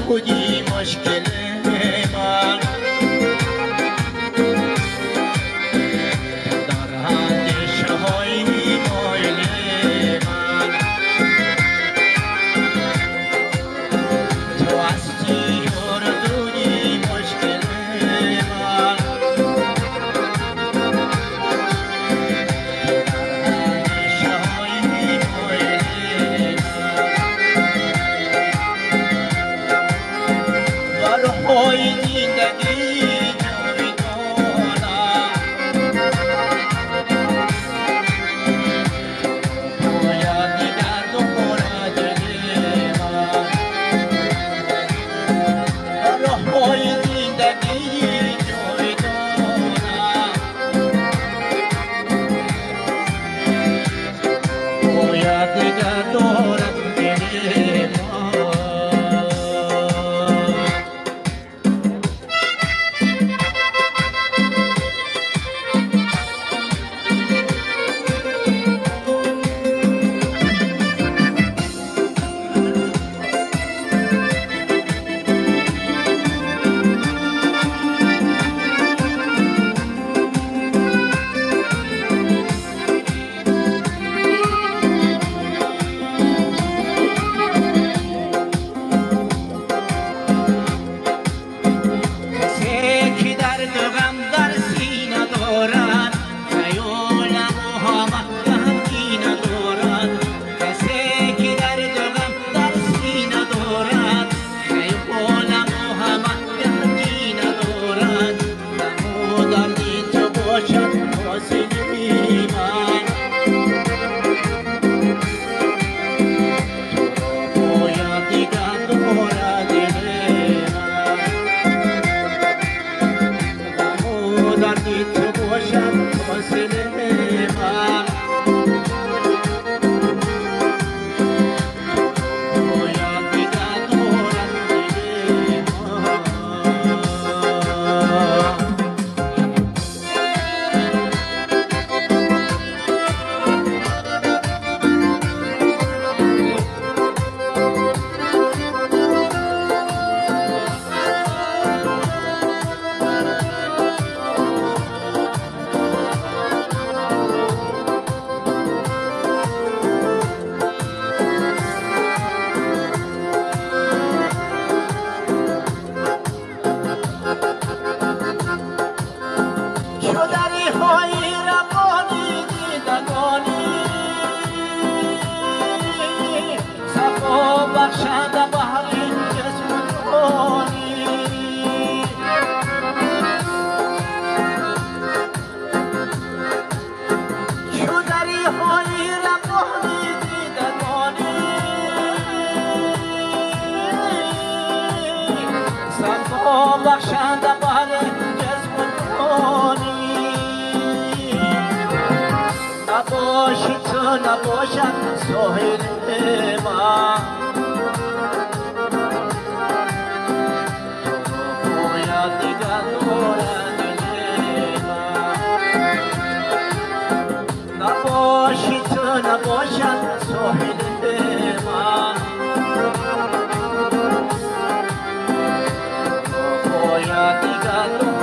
بودی مشکل من در اندیشه های مایل من تو هستی اردونی مشکل من در اندیشه های مایل های زندگی جاودانم باید دیگر دوباره دل من های زندگی جاودانم باید دیگر دوباره دل من بخشنده بحری جسم کنی شدری های ربانی دیدگانی صفا بخشنده بحری جسم کنی نباشی تو نباشد ساحل من نباشی تو نباشد ساحل من باید دیگر